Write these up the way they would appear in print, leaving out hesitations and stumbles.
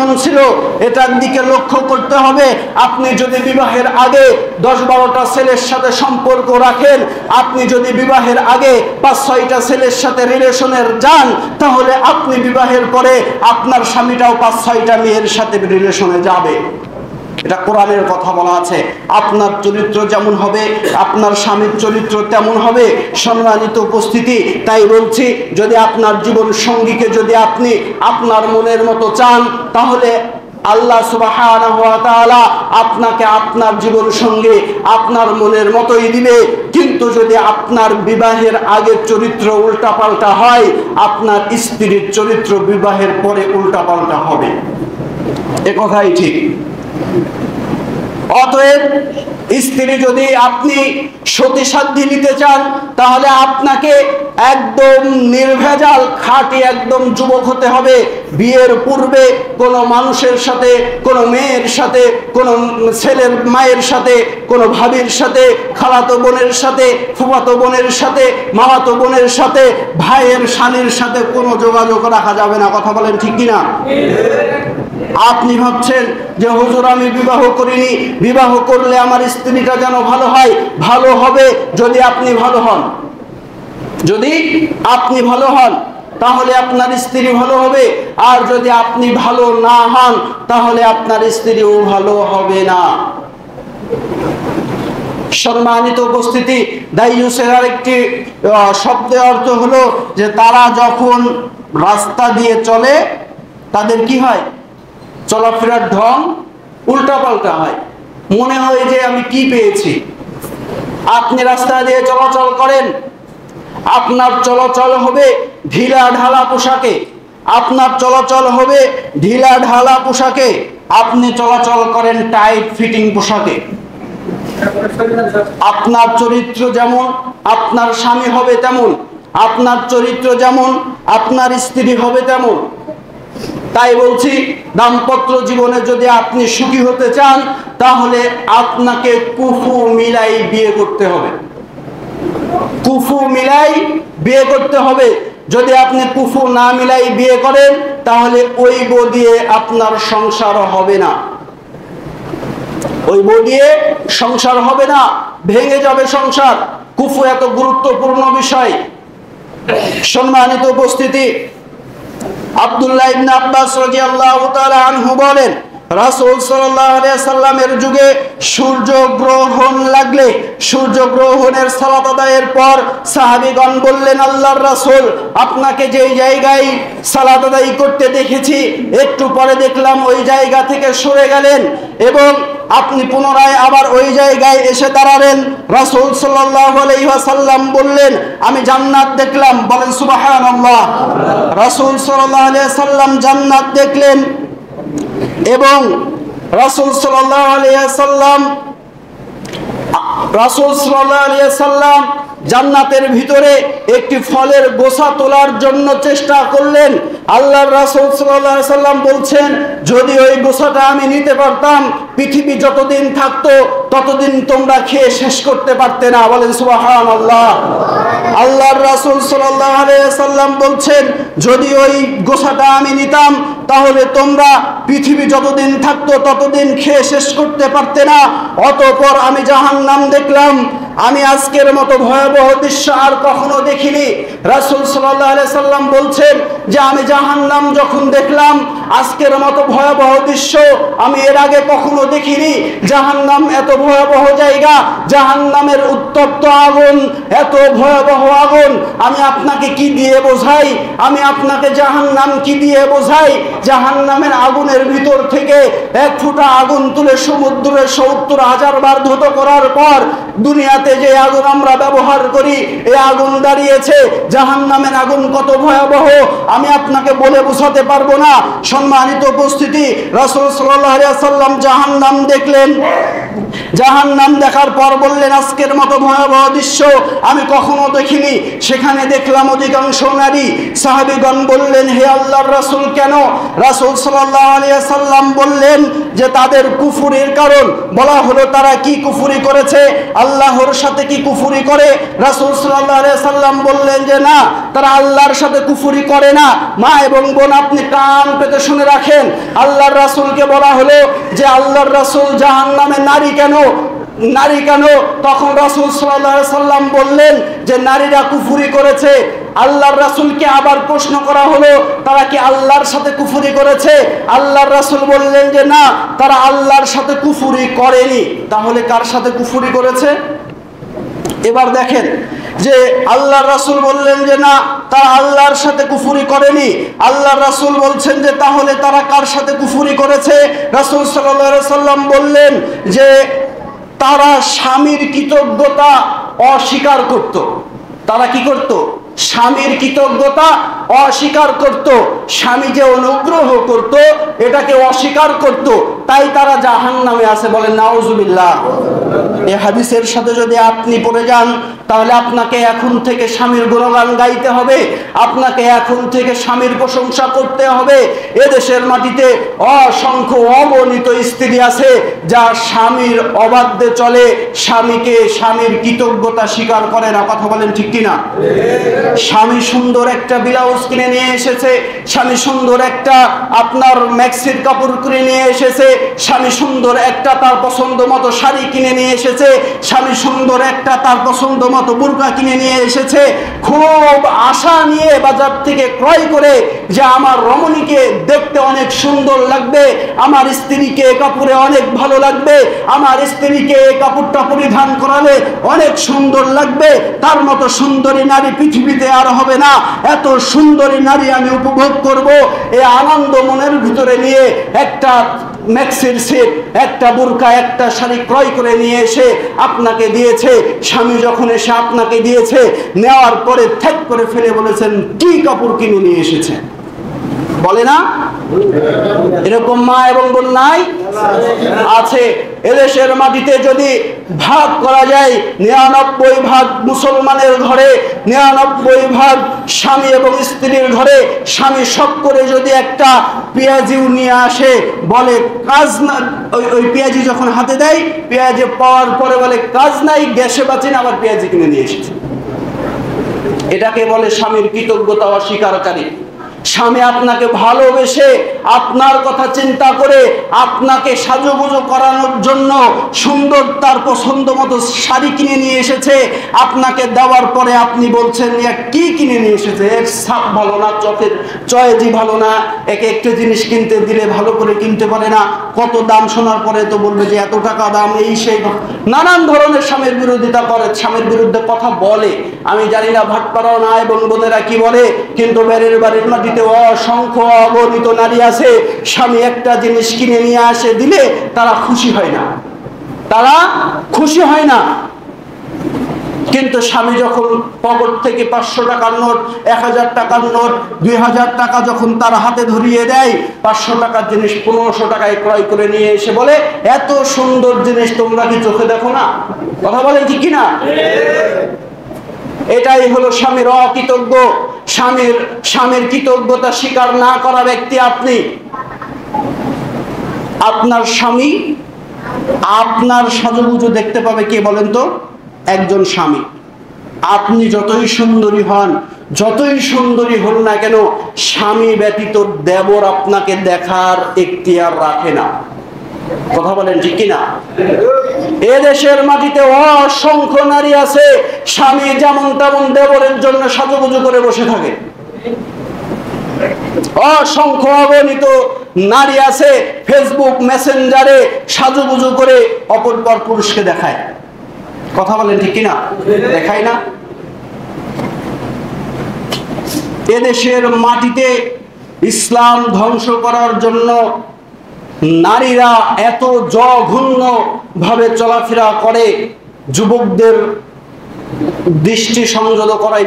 কেমন ছিল এটার দিকে লক্ষ্য করতে হবে। আপনি যদি বিবাহের আগে 10-12টা ছেলের সাথে সম্পর্ক রাখেন, আপনি যদি বিবাহের আগে 5-6টা ছেলের সাথে রিলেশনের যান, তাহলে আপনি বিবাহের পরে আপনার স্বামীটাও 5-6টা মেয়ের সাথে রিলেশনে যাবে। এটা কোরআনের কথা বলা আছে। আপনার চরিত্র যেমন হবে আপনার স্বামীর চরিত্র তেমন হবে। সম্মানিত উপস্থিতি, তাই বলছি, যদি আপনার জীবন সঙ্গীকে যদি আপনি আপনার মনের মতো চান, তাহলে আল্লাহ সুবহানাহু ওয়া তাআলা আপনাকে আপনার জীবন সঙ্গী আপনার মনের মতোই দিবে। কিন্তু যদি আপনার বিবাহের আগে চরিত্র উল্টাপাল্টা হয়, আপনার স্ত্রীর চরিত্র বিবাহের পরে উল্টাপাল্টা হবে। এ কথাই ঠিক। অতএব স্ত্রী যদি আপনি সতী সাধ্যি নিতে চান, তাহলে আপনাকে একদম নির্ভেজাল খাঁটি একদম যুবক হতে হবে। বিয়ের পূর্বে কোনো মানুষের সাথে, কোনো মেয়ের সাথে, কোনো ছেলের মায়ের সাথে, কোনো ভাবির সাথে, খালাতো বোনের সাথে, ফুফাতো বোনের সাথে, মামাতো বোনের সাথে, ভাইয়ের শালীর সাথে কোনো যোগাযোগ রাখা যাবে না। কথা বলেন ঠিক কিনা? আপনি ভাবছেন যে হুজুর আমি বিবাহ করিনি, বিবাহ করলে আমার স্ত্রীটা যেন ভালো হয়। ভালো হবে যদি আপনি ভালো হন। যদি আপনি ভালো হন তাহলে আপনার স্ত্রী ভালো হবে, আর যদি আপনি ভালো না হন তাহলে আপনার স্ত্রীও ভালো হবে না। সম্মানিত উপস্থিতি, দাইয়ুসের আরেকটি শব্দের অর্থ হলো যে তারা যখন রাস্তা দিয়ে চলে তাদের কি হয়? চলাফেরার ঢং উল্টাপাল্টা হয়, মনে হয় যে আমি কি পেয়েছি। আপনি রাস্তা দিয়ে চলাচল করেন, আপনার চলাচল হবে ঢিলা ঢালা পোশাকে, আপনার চলাচল হবে ঢিলা ঢালা পোশাকে, আপনি চলাচল করেন টাইট ফিটিং পোশাকে। আপনার চরিত্র যেমন আপনার স্বামী হবে তেমন, আপনার চরিত্র যেমন আপনার স্ত্রী হবে তেমন। তাই বলছি, দাম্পত্য জীবনে যদি আপনি সুখী হতে চান, তাহলে আপনাকে কুফু মিলাই বিয়ে করতে হবে। কুফু মিলাই বিয়ে করতে হবে। যদি আপনি কুফু না মিলাই বিয়ে করেন, তাহলে ওই বউ দিয়ে আপনার সংসার হবে না। ওই বউ দিয়ে সংসার হবে না, ভেঙে যাবে সংসার। কুফু এত গুরুত্বপূর্ণ বিষয়। সম্মানিত উপস্থিতি, আব্দুল্লাহ ইবনে আব্বাস রাদিয়াল্লাহু তাআলা আনহু বলেন, রাসূল সাল্লাল্লাহু আলাইহি সাল্লামের যুগে সূর্যগ্রহণ লাগলে সূর্যগ্রহণের সালাত আদায়ের পর সাহাবীগণ বললেন, আল্লাহর রাসূল, আপনাকে যেই জায়গায় সালাত আদায় করতে দেখেছি, একটু পরে দেখলাম ওই জায়গা থেকে সরে গেলেন এবং আপনি পুনরায় আবার ওই জায়গায় এসে দাঁড়ালেন। রাসূল সাল্লাল্লাহু আলাইহি ওয়াসাল্লাম বললেন, আমি জান্নাত দেখলাম। বলেন সুবহানাল্লাহ। রাসূল সাল্লাল্লাহু আলাইহি ওয়াসাল্লাম জান্নাত দেখলেন এবং রাসূল সাল্লাল্লাহু আলাইহি ওয়াসাল্লাম জান্নাতের ভিতরে একটি ফলের গোছা তোলার জন্য চেষ্টা করলেন। আল্লাহর রাসূল সাল্লাল্লাহু আলাইহি ওয়াসাল্লাম বলছেন, যদি ওই গোছাটা আমি নিতে পারতাম, পৃথিবী যতদিন থাকতো ততদিন তোমরা খেয়ে শেষ করতে পারতে না। বলেন সুবহানাল্লাহ। আল্লাহর রাসূল সাল্লাল্লাহু আলাইহি ওয়াসাল্লাম বলছেন, যদি ওই গোছাটা আমি নিতাম, তাহলে তোমরা পৃথিবী যতদিন থাকতো ততদিন খেয়ে শেষ করতে পারতে না। অতঃপর আমি জাহান্নাম দেখলাম। আমি আজকের মতো ভয়াবহ দৃশ্য আর কখনো দেখিনি। রাসূল সাল্লাল্লাহু আলাইহি সাল্লাম বলছেন যে আমি জাহান্নাম যখন দেখলাম, আজকের মতো ভয়াবহ দৃশ্য আমি এর আগে কখনো দেখিনি। জাহান্নাম এত ভয়াবহ জায়গা, জাহান্নামের উত্তপ্ত আগুন, এত ভয়াবহ আগুন, আমি আপনাকে কি দিয়ে বোঝাই? আমি আপনাকে জাহান্নাম কি দিয়ে বোঝাই? জাহান্নামের আগুনের ভিতর থেকে এক ফোঁটা আগুন তুলে সমুদ্রে ৭০,০০০ বার ধৌত করার পর দুনিয়াতে যে আগুন আমরা ব্যবহার করি, এই আগুন দাঁড়িয়েছে। জাহান্নামের আগুন কত ভয়াবহ আমি আপনাকে বলে বোঝাতে পারবো না। সম্মানিত উপস্থিতি, রাসূল সাল্লাল্লাহু আলাইহি ওয়াসাল্লাম জাহান্নাম দেখলেন। জাহান্নাম দেখার পর বললেন, আজকের মতো ভয়াবহ দৃশ্য আমি কখনো দেখিনি, সেখানে দেখলাম অধিকাংশ নারী। সাহাবীগণ বললেন, হে আল্লাহর রাসূল কেন? রাসূল সাল্লাল্লাহু আলাইহি সাল্লাম বললেন যে তাদের কুফুরির কারণ। বলা হলো তারা কি কুফুরি করেছে, আল্লাহর সাথে কি কুফুরি করে? রাসূল সাল্লাল্লাহু আলাইহি সাল্লাম বললেন যে না, তারা আল্লাহর সাথে কুফুরি করে না। মা এবং বোন, আপনি কান পেতে শুনে রাখেন। আল্লাহর রাসূলকে বলা হলো যে আল্লাহর রাসূল জাহান্নামে নারী কেন, নারী কেন? তখন রাসূল সাল্লাল্লাহু আলাইহি সাল্লাম বললেন যে নারীরা কুফুরি করেছে। আল্লাহর রাসূলকে আবার প্রশ্ন করা হলো, তারা কি আল্লাহর সাথে কুফুরি করেছে? আল্লাহর রাসূল বললেন যে না, তারা আল্লাহর সাথে কুফুরি করেনি। তাহলে কার সাথে কুফুরি করেছে? এবার দেখেন যে আল্লাহর রাসূল বললেন যে না, তারা আল্লাহর সাথে কুফুরি করেনি। আল্লাহর রাসূল বলছেন যে তাহলে তারা কার সাথে কুফুরি করেছে? রাসূল সাল্লাল্লাহু আলাইহি সাল্লাম বললেন যে তারা স্বামীর কৃতজ্ঞতা অস্বীকার করত। তারা কি করত? স্বামীর কৃতজ্ঞতা অস্বীকার করত। স্বামী যে অনুগ্রহ করত এটাকে অস্বীকার করত, তাই তারা জাহান্নামে আছে। বলেন নাউজুবিল্লাহ। এই হাদিসের সাথে যদি আপনি পড়ে যান, তাহলে আপনাকে এখন থেকে স্বামীর গুণগান গাইতে হবে, আপনাকে এখন থেকে স্বামীর প্রশংসা করতে হবে। এদেশের মাটিতে অসংখ্য অগণিত স্ত্রী আছে যা স্বামীর অবাধ্যে চলে, স্বামীর কৃতজ্ঞতা স্বীকার করে না। কথা বলেন ঠিক কিনা? স্বামী সুন্দর একটা ব্লাউজ কিনে নিয়ে এসেছে, স্বামী সুন্দর একটা আপনার ম্যাক্সির কাপড় কিনে নিয়ে এসেছে, স্বামী সুন্দর একটা তার পছন্দ মতো শাড়ি কিনে নিয়ে এসেছে, স্বামী সুন্দর একটা তার পছন্দ মতো বুরকা কিনে নিয়ে এসেছে। খুব আশা নিয়ে বাজার থেকে ক্রয় করে যে আমার রমণীকে দেখতে অনেক সুন্দর লাগবে, আমার স্ত্রীকে কাপড়ে অনেক ভালো লাগবে, আমার স্ত্রীকে কাপড়টা পরিধান করালে অনেক সুন্দর লাগবে, তার মতো সুন্দরী নারী পৃথিবীতে আর হবে না, এত সুন্দরী নারী আমি উপভোগ করব। এই আনন্দ মনের ভিতরে নিয়ে একটা ম্যাক্সির সেট, একটা বুরকা, একটা শাড়ি ক্রয় করে নিয়ে এসে আপনাকে দিয়েছে। স্বামী যখন এসে আপনাকে দিয়েছে, নেওয়ার পরে ঠেক করে ফেলে বলেছেন কি কাপড় কিনে নিয়ে এসেছে? বলে না? এরকম মা এবং বোন নাই? আছে। এদেশের মাটিতে যদি ভাগ করা যায় 99 ভাগ মুসলমানের ঘরে, 99 ভাগ স্বামী এবং স্ত্রীর ঘরে, স্বামী শখ করে যদি একটা পেঁয়াজিও নিয়ে আসে, বলে কাজ না, ওই পেঁয়াজি যখন হাতে দেয়, পেঁয়াজি পাওয়ার পরে বলে কাজ নাই, গ্যাসে বাঁচেন, আবার পেঁয়াজি কিনে নিয়ে এসেছে। এটাকে বলে স্বামীর কৃতজ্ঞতা অস্বীকারী। স্বামী আপনাকে ভালোবেসে, আপনার কথা চিন্তা করে আপনাকে সাজুগুজু করানোর জন্য সুন্দর তার পছন্দ মতো শাড়ি কিনে নিয়ে এসেছে, আপনাকে দেওয়ার পরে আপনি বলছেন কি কিনে নিয়ে এসেছে? এর ছাপ ভালো না, চোখের চয়েজি ভালো না, একে একটা জিনিস কিনতে দিলে ভালো করে কিনতে পারে না, কত দাম শোনার পরে তো বলবে যে এত টাকা দাম, এই সেই নানান ধরনের স্বামীর বিরোধিতা করে, স্বামীর বিরুদ্ধে কথা বলে। আমি জানি না ভাটপাড়াও না এবং বোনেরা কি বলে, কিন্তু বাড়ির মাটিতে অসংখ্য অগণিত নারী আছে, স্বামী একটা জিনিস কিনে নিয়ে আসে দিলে তারা খুশি হয় না, তারা খুশি হয় না। কিন্তু স্বামী যখন পকেট থেকে 500 টাকার নোট, 1000 টাকার নোট, 2000 টাকা যখন তার হাতে ধরিয়ে দেয়, 500 টাকার জিনিস 1500 টাকায় ক্রয় করে নিয়ে এসে বলে এত সুন্দর জিনিস তোমরা কি চোখে দেখো না? কথা বলেন ঠিক কিনা? এটাই হলো স্বামীর অকৃতজ্ঞ। স্বামীর কৃতজ্ঞতা স্বীকার না করা ব্যক্তি আপনি। আপনার স্বামী আপনার সাজুগুজু দেখতে পাবে কে বলেন তো? একজন স্বামী। আপনি যতই সুন্দরী হন না কেন, স্বামী ব্যতীত দেবর আপনাকে দেখার এখতিয়ার রাখে না। কথা বলেন ঠিক কিনা? এদেশের মাটিতে অসংখ্য নারী আছে, স্বামী যেমন তেমন দেবরের জন্য সাজুগুজু করে বসে থাকে। অসংখ্য অগণিত নারী আছে ফেসবুক মেসেঞ্জারে সাজুগুজু করে অপর পুরুষকে দেখায়। কথা বলেন ঠিক কিনা? দেখায় না? এদেশের মাটিতে ইসলাম ধ্বংস করার জন্য নারীরা এত জঘন্য ভাবে চলাফেরা করে, যুবকদের দৃষ্টি সংযত করাই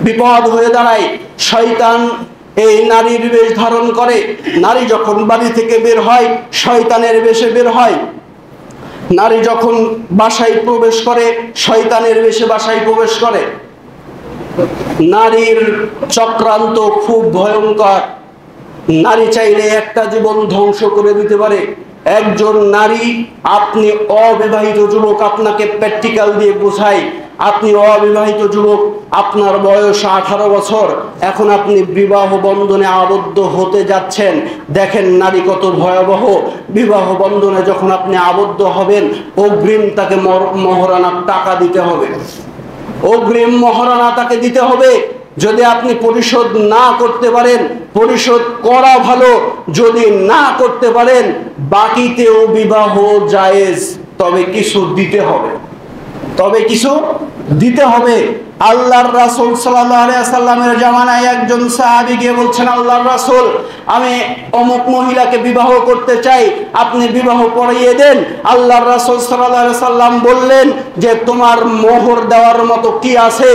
বিপদ হয়ে দাঁড়ায়। শয়তান এই নারীর বেশ ধারণ করে। নারী যখন বাড়ি থেকে বের হয় শয়তানের বেশে বের হয়। নারী যখন বাসায় প্রবেশ করে, শয়তানের বেশে বাসায় প্রবেশ করে। নারীর চক্রান্ত খুব ভয়ঙ্কর। নারী চাইলে একটা জীবন ধ্বংস করে দিতে পারে। একজন নারী, আপনি অবিবাহিত যুবক, আপনাকে প্র্যাকটিক্যাল দিয়ে বোঝাই, আপনি অবিবাহিত যুবক, আপনার বয়স 18 বছর, এখন আপনি বিবাহ বন্ধনে আবদ্ধ হতে যাচ্ছেন। দেখেন নারী কত ভয়াবহ। বিবাহ বন্ধনে যখন আপনি আবদ্ধ হবেন, অগ্রিম তাকে মহারণার টাকা দিতে হবে, অগ্রিম মহারণা তাকে দিতে হবে। যদি আপনি পরিশোধ না করতে পারেন, পরিশোধ করা ভালো, যদি না করতে পারেন বাকিতেও বিবাহ জায়েজ, তবে কিছু দিতে হবে, তবে কিছু দিতে হবে। আল্লাহর রাসূল সাল্লাল্লাহু আলাইহি ওয়াসাল্লামের জামানায় একজন সাহাবী গিয়ে বলছেন, আল্লাহর রাসূল, আমি অমুক মহিলাকে বিবাহ করতে চাই, আপনি বিবাহ পড়িয়ে দেন। আল্লাহর রাসূল সাল্লাল্লাহু আলাইহি ওয়াসাল্লাম বললেন যে তোমার মোহর দেওয়ার মতো কি আছে?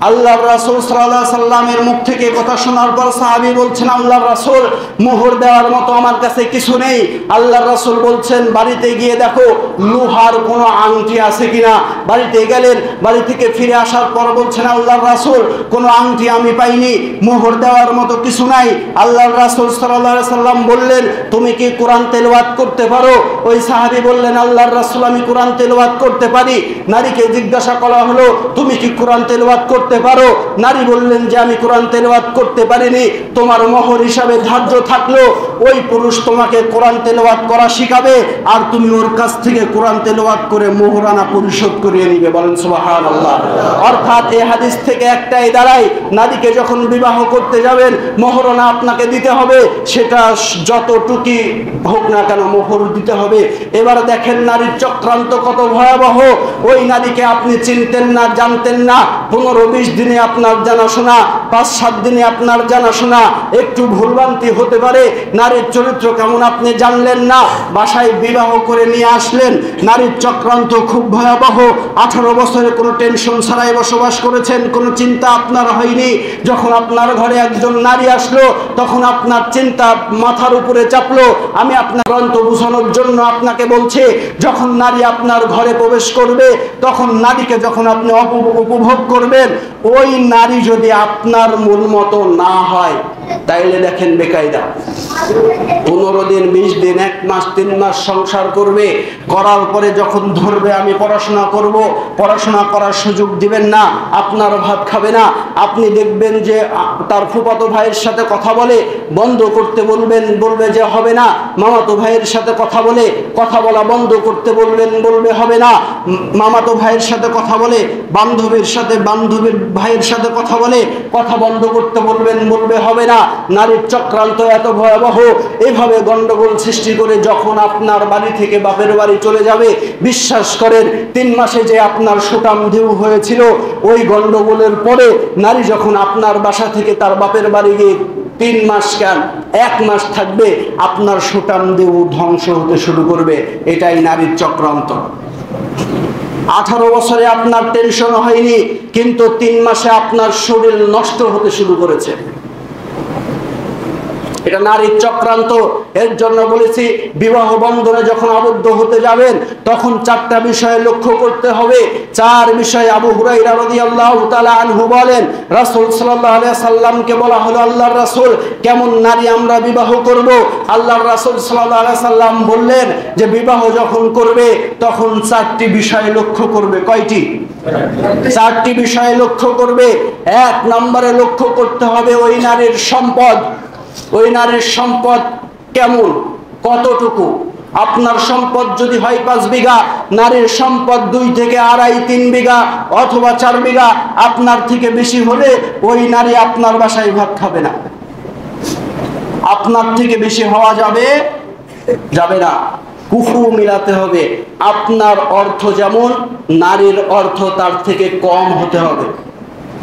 আল্লাহর রাসূল সাল্লাল্লাহু আলাইহি সাল্লামের মুখ থেকে কথা শোনার পর সাহাবী বলছেন, আল্লাহর রাসূল, মোহর দেওয়ার মতো আমার কাছে কিছু নেই। আল্লাহর রাসূল বলছেন, বাড়িতে গিয়ে দেখো লোহার কোনো আংটি আছে কিনা। বাড়িতে গেলেন, বাড়ি থেকে ফিরে আসার পর বলছেন, আল্লাহর রাসূল, কোনো আংটি আমি পাইনি, মোহর দেওয়ার মতো কিছু নাই। আল্লাহর রাসূল সাল্লাল্লাহু আলাইহি সাল্লাম বললেন, তুমি কি কোরআন তেলাওয়াত করতে পারো? ওই সাহাবী বললেন, আল্লাহর রাসূল, আমি কোরআন তেলাওয়াত করতে পারি। নারীকে জিজ্ঞাসা করা হলো, তুমি কি কোরআন তেলাওয়াত করতে পারো? নারী বললেন যে আমি কোরআন তেলাওয়াত করতে পারিনি। তোমার মোহর হিসাবে ধার্য থাকলো ওই পুরুষ তোমাকে কোরআন তেলাওয়াত করা শিখাবে, আর তুমি ওর কাছ থেকে কোরআন তেলাওয়াত করে মোহরানা পরিশোধ করিয়ে নিবে। বলেন সুবহানাল্লাহ। অর্থাৎ এই হাদিস থেকে একটাই দাঁড়ায়, নারীকে যখন বিবাহ করতে যাবেন মোহরানা আপনাকে দিতে হবে, সেটা যতটুকুই হোক না কেন মোহর দিতে হবে। এবার দেখেন নারীর চক্রান্ত কত ভয়াবহ। ওই নারীকে আপনি চিনতেন না, জানতেন না, 15-20 দিনে আপনার জানাশোনা, 5-7 দিনে আপনার জানাশোনা, একটু ভুলভ্রান্তি হতে পারে। নারীর চরিত্র কেমন আপনি জানলেন না, বাসায় বিবাহ করে নিয়ে আসলেন। নারীর চক্রান্ত খুব ভয়াবহ। 18 বছরে কোনো টেনশন ছাড়াই বসবাস করেছেন, কোনো চিন্তা আপনার হয়নি। যখন আপনার ঘরে একজন নারী আসলো, তখন আপনার চিন্তা মাথার উপরে চাপলো। আমি আপনার গ্রন্থ বুঝানোর জন্য আপনাকে বলছি, যখন নারী আপনার ঘরে প্রবেশ করবে, তখন নারীকে যখন আপনি উপভোগ করবেন, ওই নারী যদি আপনার মন মতো না হয়, তাইলে দেখেন বেকায়দা 15 দিন, 20 দিন, 1 মাস, 3 মাস সংসার করবে। করার পরে যখন ধরবে আমি পড়াশোনা করব, পড়াশোনা করার সুযোগ দিবেন না, আপনার ভাত খাবে না। আপনি দেখবেন যে তার ফুফাতো ভাইয়ের সাথে কথা বলে, বন্ধ করতে বলবেন, বলবে যে হবে না। মামাতো ভাইয়ের সাথে কথা বলে, কথা বলা বন্ধ করতে বলবেন, বলবে হবে না। মামাতো ভাইয়ের সাথে কথা বলে, বান্ধবীর সাথে, বান্ধবীর ভাইয়ের সাথে কথা বলে, কথা বন্ধ করতে বলবেন, বলবে হবে না। নারীর চক্রান্ত এত ভয়াবহ। এভাবে গন্ডগোল সৃষ্টি করে যখন আপনার বাড়ি থেকে বাপের বাড়ি চলে যাবে, বিশ্বাস করেন 3 মাসে যে আপনার সুটাম ঢেউ হয়েছিল, ওই গন্ডগোলের পরে নারী যখন আপনার বাসা থেকে তার বাপের বাড়ি গিয়ে 3 মাস কেন 1 মাস থাকবে, আপনার সুটাম ঢেউ ধ্বংস হতে শুরু করবে। এটাই নারীর চক্রান্ত। 18 বছরে আপনার টেনশন হয়নি, কিন্তু 3 মাসে আপনার শরীর নষ্ট হতে শুরু করেছে। এটা নারীর চক্রান্ত। এর জন্য বলেছি, বিবাহ বন্ধনে যখন আবদ্ধ হতে যাবেন, তখন 4টা বিষয়ে লক্ষ্য করতে হবে। 4 বিষয়ে আবু হুরায়রা রাদিয়াল্লাহু তাআলা আনহু বলেন, রাসূল সাল্লাল্লাহু আলাইহি সাল্লামকে বলা হলো, আল্লাহর রাসূল, কেমন নারী আমরা বিবাহ করব? আল্লাহর রাসূল সাল্লাল্লাহু আলাইহি সাল্লাম বললেন যে বিবাহ যখন করবে তখন 4টি বিষয় লক্ষ্য করবে। কয়টি? 4টি বিষয় লক্ষ্য করবে। 1 নম্বরে লক্ষ্য করতে হবে ওই নারীর সম্পদ। ওই নারীর সম্পদ কেমন, কতটুকু। আপনার সম্পদ যদি হয় 5 বিঘা, নারীর সম্পদ 2 থেকে 2.5-3 বিঘা অথবা 4 বিঘা, আপনার থেকে বেশি হলে ওই নারী আপনার বাসায় ভাত খাবে না। আপনার থেকে বেশি হওয়া যাবে না। কুফু মিলাতে হবে। আপনার অর্থ যেমন, নারীর অর্থ তার থেকে কম হতে হবে।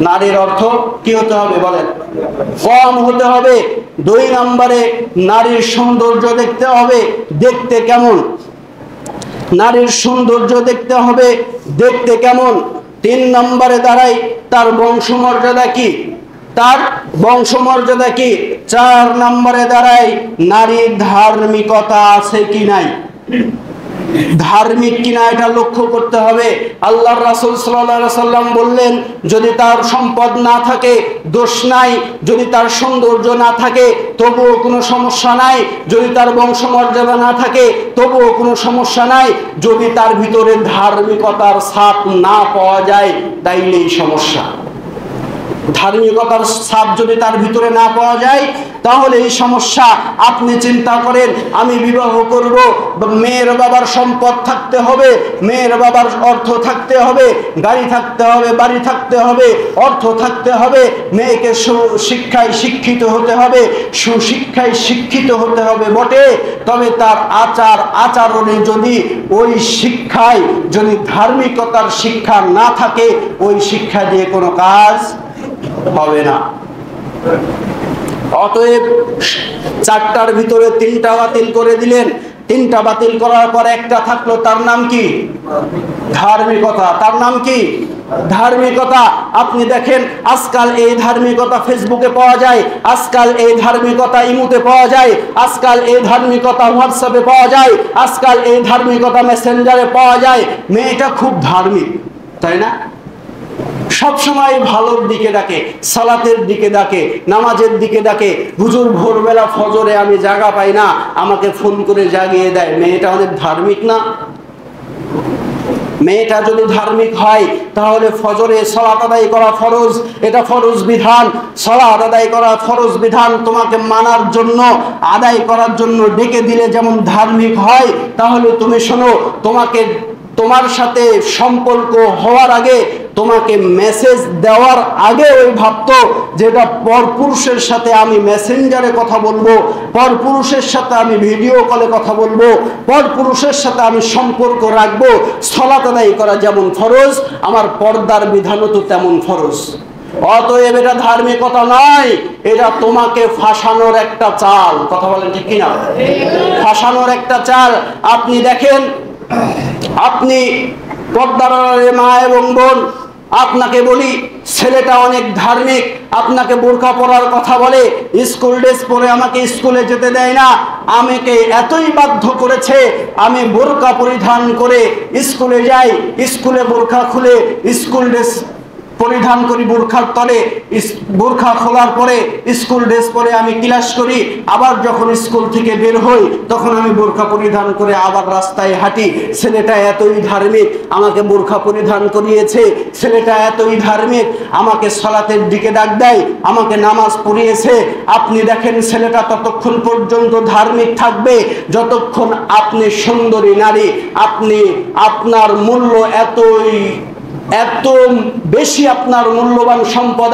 নারীর অর্থ কি হতে হবে বলেন? কম হতে হবে। 2 নম্বরে নারীর সৌন্দর্য দেখতে হবে। দেখতে কেমন? নারীর সৌন্দর্য দেখতে হবে, দেখতে কেমন। 3 নম্বরে দাঁড়ায় তার বংশমর্যাদা কি, তার বংশমর্যাদা কি। 4 নম্বরে দাঁড়ায় নারীর ধার্মিকতা আছে কি নাই। ধার্মিক কিনা এটা লক্ষ্য করতে হবে। আল্লাহর রাসূল সাল্লাল্লাহু আলাইহি সাল্লাম বললেন, যদি তার সম্পদ না থাকে দোষ নাই, যদি তার সৌন্দর্য না থাকে তবুও কোনো সমস্যা নাই, যদি তার বংশমর্যাদা না থাকে তবুও কোনো সমস্যা নাই, যদি তার ভিতরে ধার্মিকতার ছাপ না পাওয়া যায় তাইলেই সমস্যা। ধার্মিকতার ছাপ যদি তার ভিতরে না পাওয়া যায় তাহলে এই সমস্যা। আপনি চিন্তা করেন, আমি বিবাহ করব, মেয়ের বাবার সম্পদ থাকতে হবে, মেয়ের বাবার অর্থ থাকতে হবে, গাড়ি থাকতে হবে, বাড়ি থাকতে হবে, অর্থ থাকতে হবে, মেয়েকে সুশিক্ষায় শিক্ষিত হতে হবে, সুশিক্ষায় শিক্ষিত হতে হবে বটে, তবে তার আচার আচরণে যদি ওই শিক্ষায় যদি ধার্মিকতার শিক্ষা না থাকে ওই শিক্ষা দিয়ে কোনো কাজ হবে না। অতএব 4টার ভিতরে 3টা বাতিল করে দিলেন, 3টা বাতিল করার পর একটা থাকলো, তার নাম কি? ধার্মিকতা। তার নাম কি? ধার্মিকতা। আপনি দেখেন আজকাল এই ধার্মিকতা ফেসবুকে পাওয়া যায়, আজকাল এই ধার্মিকতা ইমুতে পাওয়া যায়, আজকাল এই ধার্মিকতা হোয়াটসঅ্যাপে পাওয়া যায়, আজকাল এই ধার্মিকতা মেসেঞ্জারে পাওয়া যায়। মেয়েটা খুব ধার্মিক, তাই না? সবসময় ভালোর দিকে ডাকে, সালাতের দিকে ডাকে, নামাজের দিকে ডাকে। হুজুর ভোরবেলা ফজরে আমি জাগা পাই না, আমাকে ফোন করে জাগিয়ে দেয়। মেয়েটা অনেক ধার্মিক না? মেয়েটা যদি ধার্মিক হয় তাহলে ফজরে সালাত আদায় করা ফরজ, এটা ফরজ বিধান। সালাত আদায় করা ফরজ বিধান তোমাকে মানার জন্য, আদায় করার জন্য ডেকে দিলে যেমন ধার্মিক হয়, তাহলে তুমি শোনো, তোমার সাথে সম্পর্ক হওয়ার আগে, তোমাকে মেসেজ দেওয়ার আগে ওই ভাবতো যেটা পরপুরুষের সাথে আমি মেসেঞ্জারে কথা বলবো, পরপুরুষের সাথে আমি ভিডিও কলে কথা বলবো, পরপুরুষের সাথে আমি সম্পর্ক রাখবো। সালাত আদায় করা যেমন ফরজ, আমার পর্দার বিধানও তো তেমন ফরজ। অতএব এটা ধার্মিকতা নয়, এটা তোমাকে ফাঁসানোর একটা চাল। কথা বলেন ঠিক কিনা? ফাঁসানোর একটা চাল। আপনি দেখেন, আপনি পর্দার মা এবং বোন, আপনাকে বলি ছেলেটা অনেক ধার্মিক, আপনাকে বোরকা পরার কথা বলে, স্কুল ড্রেস পরে আমাকে স্কুলে যেতে দেয় না, আমাকে এতই বাধ্য করেছে আমি বোরকা পরিধান করে স্কুলে যাই, স্কুলে বোরকা খুলে স্কুল ড্রেস পরিধান করি, বোরখার তলে বোরখা খোলার পরে স্কুল ড্রেস পরে আমি ক্লাস করি, আবার যখন স্কুল থেকে বের হই তখন আমি বোরখা পরিধান করে আবার রাস্তায় হাঁটি। ছেলেটা এতই ধার্মিক, আমাকে বোরখা পরিধান করিয়েছে, ছেলেটা এতই ধার্মিক, আমাকে সালাতের দিকে ডাক দেয়, আমাকে নামাজ পড়িয়েছে। আপনি দেখেন ছেলেটা ততক্ষণ পর্যন্ত ধার্মিক থাকবে যতক্ষণ আপনি সুন্দরী নারী, আপনার মূল্য এত বেশি, আপনার মূল্যবান সম্পদ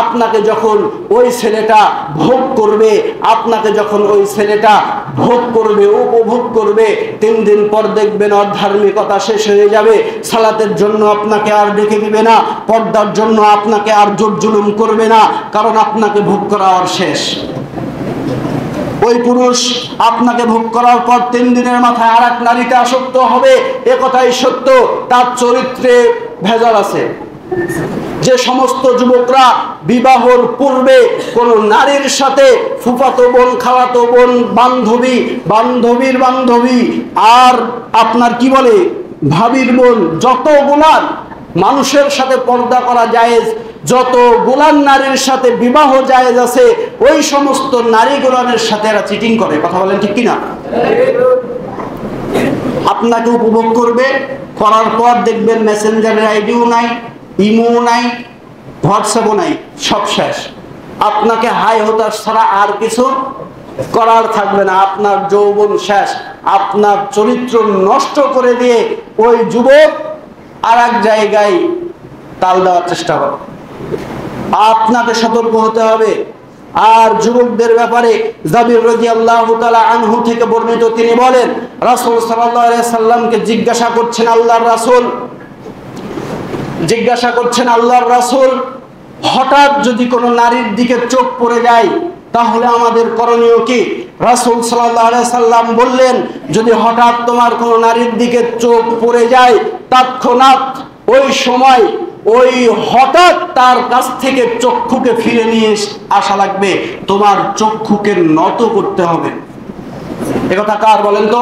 আপনাকে যখন ওই ছেলেটা ভোগ করবে, আপনাকে যখন ওই ছেলেটা ভোগ করবে, উপভোগ করবে, 3 দিন পর দেখবেন ওর ধার্মিকতা শেষ হয়ে যাবে। সালাতের জন্য আপনাকে আর ডেকে দিবে না, পর্দার জন্য আপনাকে আর জোর জুলুম করবে না, কারণ আপনাকে ভোগ করা আর শেষ। ওই পুরুষ আপনাকে ভোগ করার পর 3 দিনের মাথায় আর এক নারীতে আসক্ত হবে। এ কথাই সত্য, তার চরিত্রে ভেজাল আছে। যে সমস্ত যুবকরা বিবাহর পূর্বে কোন নারীর সাথে ফুফাতো বোন, খালাতো বোন, বান্ধবীর বান্ধবী, আর আপনার কি বলে ভাবির বোন, যতগুলা মানুষের সাথে পর্দা করা জায়েজ, যত গোলাম নারীর সাথে বিবাহ জায়েজ আছে, ওই সমস্ত নারী গোলামের সাথে এরা চিটিং করে। কথা বলেন ঠিক কিনা? আপনাকে উপভোগ করবে, করার পর দেখবেন মেসেঞ্জারের আইডিও নাই, ইমো নাই, হোয়াটসঅ্যাপও নাই, সব শেষ। আপনাকে হাই হতাশ ছাড়া আর কিছু করার থাকবে না। আপনার যৌবন শেষ, আপনার চরিত্র নষ্ট করে দিয়ে ওই যুবক আর এক জায়গায় তাল দেওয়ার চেষ্টা করে। আপনাকে সতর্ক হতে হবে। আর যুবকদের ব্যাপারে জাবির রাদিয়াল্লাহু তাআলা আনহু থেকে বর্ণিত, তিনি বলেন রাসূল সাল্লাল্লাহু আলাইহি সাল্লামকে জিজ্ঞাসা করছেন আল্লাহর রাসূল, হঠাৎ যদি কোনো নারীর দিকে চোখ পড়ে যায় তাহলে আমাদের করণীয় কি? রাসূল সাল্লাল্লাহু আলাইহি সাল্লাম বললেন, যদি হঠাৎ তোমার কোনো নারীর দিকে চোখ পড়ে যায়, তৎক্ষণাৎ ওই সময় ওই হঠাৎ তার কাছ থেকে চক্ষুকে ফিরে নিয়ে আসা লাগবে, তোমার চক্ষুকে নত করতে হবে। একথা কার বলেন তো?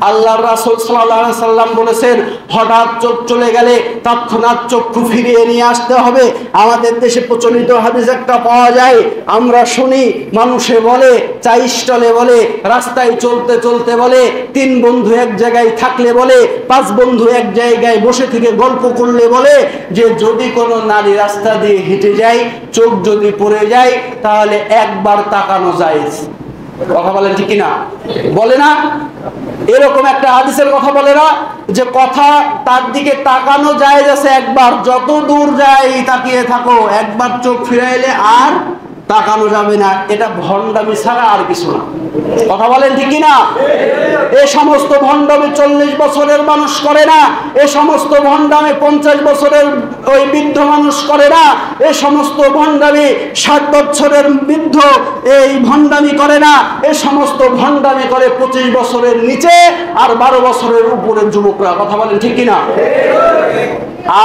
আল্লাহর রাসূল সাল্লাল্লাহু আলাইহি সাল্লাম বলেছেন, হঠাৎ চোখ চলে গেলে তৎক্ষণাৎ চক্ষু ফিরিয়ে নিয়ে আসতে হবে। আমাদের দেশে প্রচলিত হাদিস একটা পাওয়া যায়, আমরা শুনি মানুষে বলে, চা স্টলে বলে, রাস্তায় চলতে চলতে বলে, 3 বন্ধু এক জায়গায় থাকলে বলে, 5 বন্ধু এক জায়গায় বসে থেকে গল্প করলে বলে যে যদি কোনো নারী রাস্তা দিয়ে হেঁটে যায়, চোখ যদি পড়ে যায় তাহলে একবার তাকানো যায়। কথা বলেন ঠিক কিনা? বলে না? এরকম একটা হাদিসের কথা বলে না যে কথা তার দিকে তাকানো যায় আছে একবার, যত দূর যায় তাকিয়ে থাকো, একবার চোখ ফিরাইলে আর তাকানো যাবে না। এটা ভণ্ডামি ছাড়া আর কিছু না। কথা বলেন ঠিক কিনা? এই সমস্ত ভণ্ডামি 40 বছরের মানুষ করে না, এই সমস্ত ভণ্ডামি 50 বছরের ওই বৃদ্ধ মানুষ করে না, এই সমস্ত ভণ্ডামি 60 বছরের বৃদ্ধ এই ভণ্ডামি করে না, এই সমস্ত ভণ্ডামি করে 25 বছরের নিচে আর 12 বছরের উপরের যুবকরা। কথা বলেন ঠিক কিনা?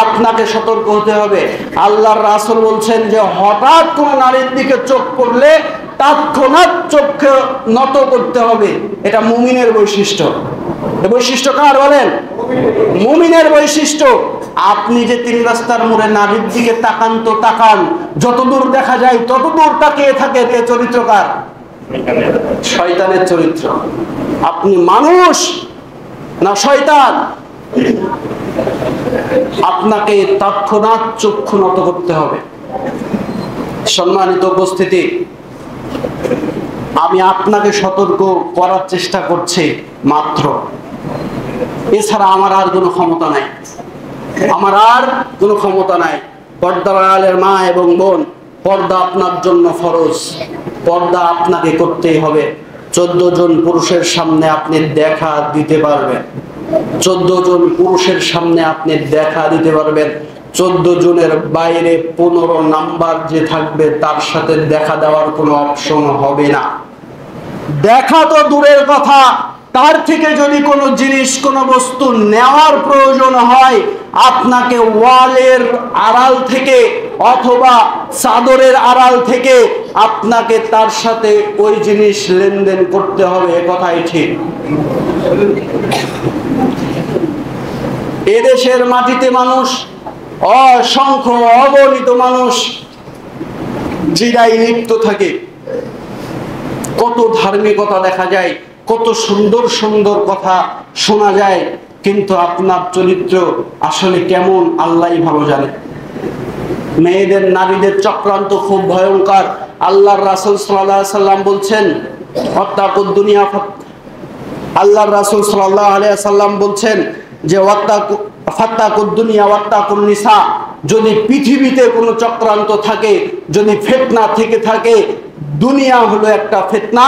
আপনাকে সতর্ক হতে হবে। আল্লাহর রাসূল বলছেন যে হঠাৎ কোন নারীর দিকে চোখ পড়লে তৎক্ষণাৎ চোখকে নত করতে হবে। এটা মুমিনের বৈশিষ্ট্য। এই বৈশিষ্ট্য কার বলেন? মুমিনের বৈশিষ্ট্য। আপনি যে 3 রাস্তার মোড়ে নারীর দিকে তাকান তো তাকান, যতদূর দেখা যায় ততদূর তাকিয়ে থাকেন, এ চরিত্র কার? শয়তানের চরিত্র। আপনি মানুষ না শয়তান? আপনাকে তৎক্ষণাৎ চক্ষু নত করতে হবে। সম্মানিত উপস্থিতি, আমি আপনাকে সতর্ক করার চেষ্টা করছি মাত্র, এছাড়া আমার আর কোনো ক্ষমতা নাই। আমার আর কোনো ক্ষমতা নাই। পর্দার আড়ালের মা এবং বোন, পর্দা আপনার জন্য ফরজ, পর্দা আপনাকে করতেই হবে। 14 জন পুরুষের সামনে আপনি দেখা দিতে পারবেন, 14 জন পুরুষের সামনে আপনি দেখা দিতে পারবেন। 14 জনের বাইরে 15 নাম্বার যে থাকবে তার সাথে দেখা দেওয়ার কোনো অপশন হবে না। দেখা তো দূরের কথা, তার থেকে যদি কোনো জিনিস কোনো বস্তু নেওয়ার প্রয়োজন হয়, আপনাকে ওয়ালের আড়াল থেকে অথবা চাদরের আড়াল থেকে আপনাকে তার সাথে ওই জিনিস লেনদেন করতে হবে। এ কথাই ঠিক। এদেশের মাটিতে মানুষ অসংখ্য অগণিত মানুষ জিনায় লিপ্ত থাকে। কত ধার্মিকতা দেখা যায়, কত সুন্দর সুন্দর কথা শোনা যায়, কিন্তু আপনার চরিত্র আসলে কেমন আল্লাহই ভালো জানে। মেয়েদের নারীদের চক্রান্ত খুব ভয়ঙ্কর। আল্লাহর রাসূল সাল্লাল্লাহু আলাইহি সাল্লাম বলছেন, ওয়াত্তাকুদ দুনিয়া, আল্লাহর রাসূল সাল্লাল্লাহু আলাইহি সাল্লাম বলছেন যে ফাত্তাকুদ দুনিয়া ওয়াত্তাকুন নিসা, যদি পৃথিবীতে কোনো চক্রান্ত থাকে, যদি ফিতনা থেকে থাকে, দুনিয়া হলো একটা ফিতনা,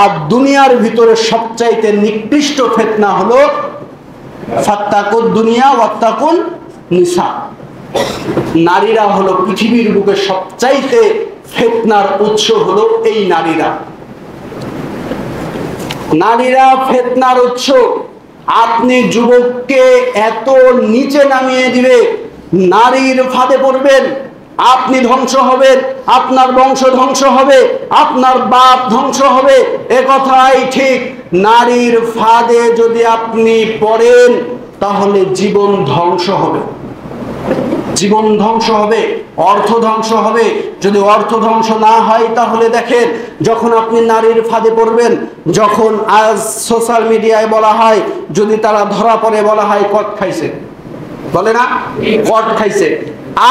আর দুনিয়ার ভিতরে সবচাইতে নিকৃষ্ট ফিতনা হলো ফাত্তাকুদ দুনিয়া ওয়াত্তাকুন নিসা। নারীরা হলো পৃথিবীর বুকে সবচাইতে ফিতনার উৎস হলো এই নারীরা। নারীরা ফিতনার উৎস। আপনি যুবককে এত নিচে নামিয়ে দিবে, নারীর ফাঁদে পড়বেন, আপনি ধ্বংস হবেন, আপনার বংশ ধ্বংস হবে, আপনার বাপ ধ্বংস হবে। এ কথাই ঠিক। নারীর ফাঁদে যদি আপনি পড়েন তাহলে জীবন ধ্বংস হবে, জীবন ধ্বংস হবে, অর্থ ধ্বংস হবে। যদি অর্থ ধ্বংস না হয় তাহলে দেখেন, যখন আপনি নারীর ফাঁদে পড়বেন, যখন আজ সোশ্যাল মিডিয়ায় বলা হয়, যদি তারা ধরা পড়ে বলা হয় কট খাইছে, বলে না কট খাইছে।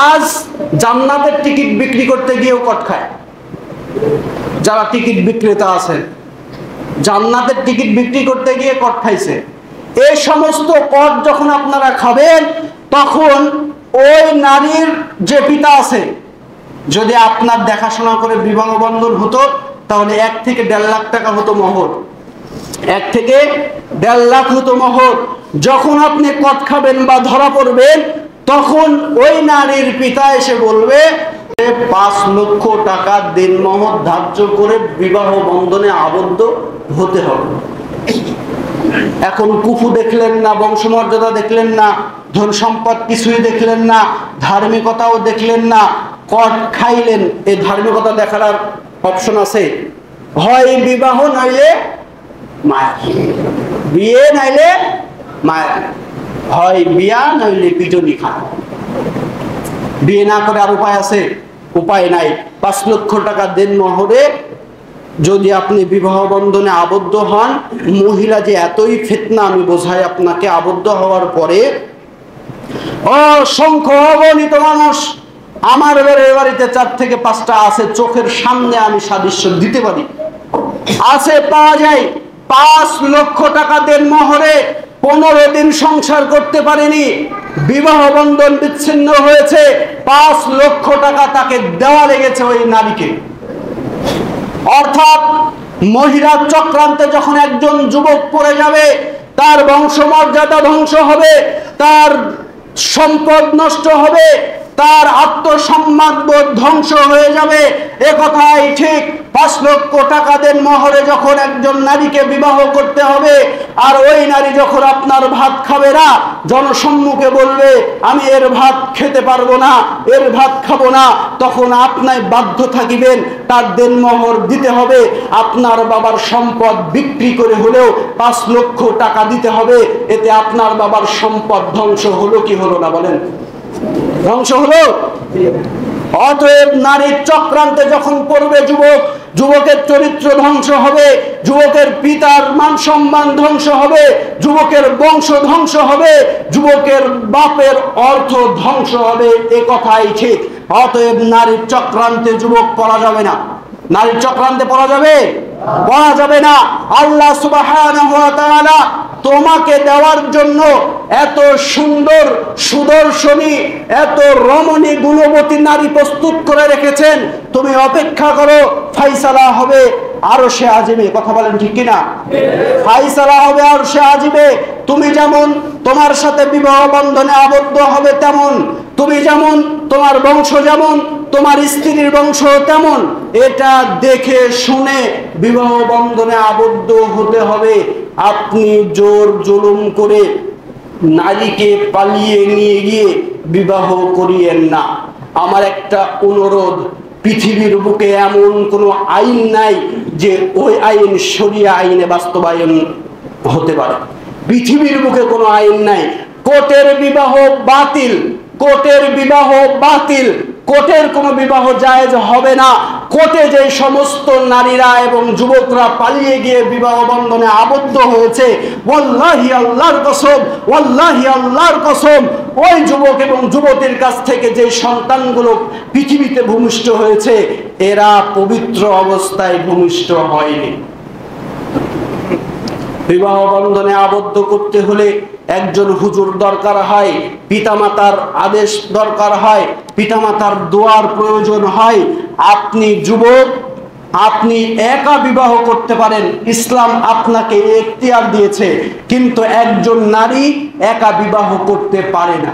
আজ জান্নাতের টিকিট বিক্রি করতে গিয়েও কট খায় যারা টিকিট বিক্রেতা আছেন, জান্নাতের টিকিট বিক্রি করতে গিয়ে কট খাইছে। এই সমস্ত কট যখন আপনারা খাবেন, তখন ওই নারীর যে পিতা আছে, যদি আপনার দেখাশোনা করে বিবাহ বন্ধন হতো তাহলে 1 থেকে 1.5 লাখ টাকা হতো মোহর, 1 থেকে 1.5 লাখ হতো মোহর। যখন আপনি কট খাবেন বা ধরা পড়বেন, তখন ওই নারীর পিতা এসে বলবে 5 লক্ষ টাকা দিনমোহর ধার্য করে বিবাহ বন্ধনে আবদ্ধ হতে হবে। এখন কুফু দেখলেন না, বংশমর্যাদা দেখলেন না, ধন সম্পদ কিছুই দেখলেন না, ধার্মিকতাও দেখলেন না, কট খাইলেন। এই ধার্মিকতা দেখার অপশন আছে, হয় বিবাহ নইলে মায়ের। বিয়ে নাইলে মায়ের, হয় বিয়া নইলে পিটনি খান। বিয়ে না করে আর উপায় আছে? উপায় নাই। 5 লক্ষ টাকা দেন মোহরে যদি আপনি বিবাহ বন্ধনে আবদ্ধ হন, মহিলা যে এতই ফিতনা আমি বোঝাই আপনাকে, আবদ্ধ হওয়ার পরে অসংখ্য অগণিত মানুষ, আমার বাড়িতে 4 থেকে 5টা আছে, চোখের সামনে আমি সাদৃশ্য দিতে পারি, আছে, পাওয়া যায়। 5 লক্ষ টাকা দেন মোহরে 15 দিন সংসার করতে পারেনি, বিবাহ বন্ধন বিচ্ছিন্ন হয়েছে, 5 লক্ষ টাকা তাকে দেওয়া লেগেছে ওই নারীকে। অর্থাৎ মহিলার চক্রান্তে যখন একজন যুবক পড়ে যাবে, তার বংশমর্যাদা ধ্বংস হবে, তার সম্পদ নষ্ট হবে, তার আত্মসম্মান বোধ ধ্বংস হয়ে যাবে। এ কথাই ঠিক। 5 লক্ষ টাকা দেন মোহরে যখন একজন নারীকে বিবাহ করতে হবে, আর ওই নারী যখন আপনার ভাত খাবে না, জনসম্মুখে বলবে আমি এর ভাত খেতে পারবো না, এর ভাত খাবো না, তখন আপনি বাধ্য থাকিবেন তার দেনমোহর দিতে হবে। আপনার বাবার সম্পদ বিক্রি করে হলেও 5 লক্ষ টাকা দিতে হবে। এতে আপনার বাবার সম্পদ ধ্বংস হলো কি হলো না বলেন? ধ্বংস হলো। অতএব নারীর চক্রান্তে যখন পড়বে যুবক, যুবকের চরিত্র ধ্বংস হবে, যুবকের পিতার মান সম্মান ধ্বংস হবে, যুবকের বংশ ধ্বংস হবে, যুবকের বাপের অর্থ ধ্বংস হবে। এ কথাই ঠিক। অতএব নারীর চক্রান্তে যুবক পড়া যাবে না। নারীর চক্রান্তে পড়া যাবে? পড়া যাবে না। আল্লাহ সুবহানাহু ওয়া তাআলা তোমাকে দেওয়ার জন্য এত সুন্দর সুদর্শনী, এত রমণী গুণবতী নারী প্রস্তুত করে রেখেছেন। তুমি অপেক্ষা করো, ফাইসালা হবে আরশে আজিমে। কথা বলেন ঠিক কিনা? ফাইসালা হবে আরশে আজিমে। তুমি যেমন তোমার সাথে বিবাহ বন্ধনে আবদ্ধ হবে তেমন, তুমি যেমন, তোমার বংশ যেমন, তোমার স্ত্রীর বংশ তেমন। এটা দেখে শুনে বিবাহ বন্ধনে আবদ্ধ হতে হবে। আপনি জোর জুলুম করে নারীকে পালিয়ে নিয়ে গিয়ে বিবাহ করিয়েন না। আমার একটা অনুরোধ, পৃথিবীর বুকে এমন কোনো আইন নাই যে ওই আইন শরিয়া আইনে বাস্তবায়ন হতে পারে। পৃথিবীর বুকে কোনো আইন নাই। কোর্টের বিবাহ বাতিল, কোর্টের বিবাহ বাতিল, কোর্টের কোনো বিবাহ জায়েজ হবে না। কোর্টে যে সমস্ত নারীরা এবং যুবকরা পালিয়ে গিয়ে বিবাহ বন্ধনে আবদ্ধ হয়েছে, ওয়াল্লাহি আল্লাহর কসম, ওয়াল্লাহি আল্লাহর কসম, ওই যুবক এবং যুবতীর কাছ থেকে যে সন্তানগুলো পৃথিবীতে ভূমিষ্ঠ হয়েছে, এরা পবিত্র অবস্থায় ভূমিষ্ঠ হয়নি। বিবাহ বন্ধনে আবদ্ধ করতে হলে একজন হুজুর দরকার হয়, পিতামাতার আদেশ দরকার হয়, পিতামাতার দোয়ার প্রয়োজন হয়। আপনি যুবক, আপনি একা বিবাহ করতে পারেন, ইসলাম আপনাকে এখতিয়ার দিয়েছে, কিন্তু একজন নারী একা বিবাহ করতে পারে না।